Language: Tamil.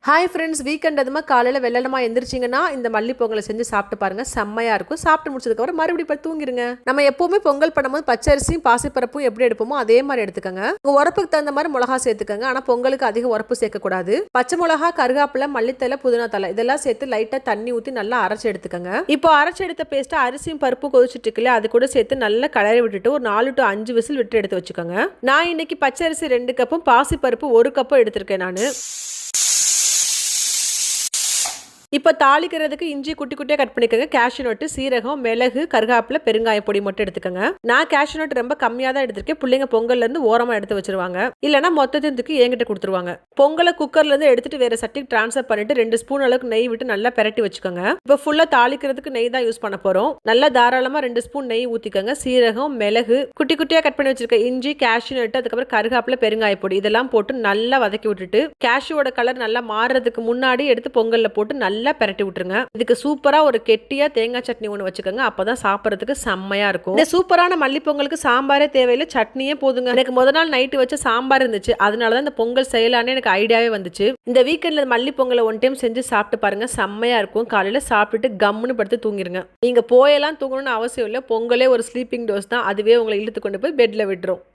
ஹாய் ஃப்ரெண்ட்ஸ், வீக்கெண்ட் அதுமா காலையில் வெள்ளனமாக எந்திரிச்சிங்கன்னா இந்த மல்லி பொங்கலை செஞ்சு சாப்பிட்டு பாருங்க. செம்மையாக இருக்கும். சாப்பிட்டு முடிச்சதுக்கப்புறம் மறுபடியும் போய் தூங்கிடுங்க. நம்ம எப்போவுமே பொங்கல் பண்ணும்போது பச்சரிசியும் பாசிப்பருப்பும் எப்படி எடுப்போமோ அதே மாதிரி எடுத்துக்கோங்க. உங்கள் உரப்புக்கு தகுந்த மாதிரி மிளகா சேர்த்துக்கோங்க. ஆனால் பொங்கலுக்கு அதிக உரப்பு சேர்க்கக்கூடாது. பச்சை மிளகா, கருகாப்பிலை, மல்லித்தலை, புதினா தலை இதெல்லாம் சேர்த்து லைட்டாக தண்ணி ஊற்றி நல்லா அரைச்சி எடுத்துக்கோங்க. இப்போ அரைச்சி எடுத்த பேஸ்ட்டை அரிசியும் பருப்பு கொதிச்சுட்டு இருக்குல்ல, அது கூட சேர்த்து நல்லா கலரி விட்டுட்டு ஒரு 4 to 5 விசில் விட்டு எடுத்து வச்சுக்கோங்க. நான் இன்னைக்கு பச்சரிசி 2 கப்பும் பாசிப்பருப்பு 1 கப்பும் எடுத்திருக்கேன் நான். இப்போ தாளிக்கிறதுக்கு இஞ்சி குட்டி குட்டியாக கட் பண்ணிக்கோங்க. கேஷ்யூ நட்டு, சீரகம், மிளகு, கருகாப்பிலை, பெருங்காய பொடி மட்டும் எடுத்துக்கோங்க. நான் கேஷ்யூ நட்டு ரொம்ப கம்மியாக தான் எடுத்திருக்கேன். பிள்ளைங்க பொங்கல்லேருந்து ஓரமாக எடுத்து வச்சிருவாங்க. இல்லைனா மொத்தத்துக்கு என்கிட்ட கொடுத்துருவாங்க. பொங்கலை குக்கர்லேருந்து எடுத்துட்டு வேற சட்டிக்கு ட்ரான்ஸ்ஃபர் பண்ணிட்டு 2 ஸ்பூன் அளவுக்கு நெய் விட்டு நல்லா பெரட்டி வச்சுக்கோங்க. இப்போ ஃபுல்லாக தாளிக்கிறதுக்கு நெய் தான் யூஸ் பண்ண போகிறோம். நல்லா தாராளமாக 2 ஸ்பூன் நெய் ஊற்றிக்கோங்க. சீரகம், மிளகு, குட்டி குட்டியாக கட் பண்ணி வச்சிருக்க இஞ்சி, கேஷ்யூ நட்டு, அதுக்கப்புறம் கருகாப்பிலை, பெருங்காய பொடி இதெல்லாம் போட்டு நல்லா வதக்கி விட்டுட்டு கேஷ்யூவோட கலர் நல்லா மாறுறதுக்கு முன்னாடி எடுத்து பொங்கலில் போட்டு நல்லா பெரட்டி விட்டுருங்க. இதுக்கு சூப்பரா ஒரு கெட்டியா தேங்காய் சட்னி ஒன்று வச்சுக்கோங்க. அப்பதான் சாப்பிட்றதுக்கு செம்மையா இருக்கும். இந்த சூப்பரான மல்லி பொங்கலுக்கு சாம்பாரே தேவையில்லை, சட்னியே போதுங்க. எனக்கு முதல் நாள் நைட்டு வச்ச சாம்பார் இருந்துச்சு, அதனாலதான் இந்த பொங்கல் செய்யலான்னு எனக்கு ஐடியாவே வந்துச்சு. இந்த வீக்கெண்ட்ல மல்லி பொங்கலை 1 டைம் செஞ்சு சாப்பிட்டு பாருங்க, செம்மையா இருக்கும். காலையில சாப்பிட்டுட்டு கம்முன்னு படுத்து தூங்கிருங்க. நீங்க போயெல்லாம் தூங்கணும்னு அவசியம் இல்லை. பொங்கலே ஒரு ஸ்லீப்பிங் டோஸ் தான், அதுவே உங்களை இழுத்து கொண்டு போய் பெட்ல விட்டுரும்.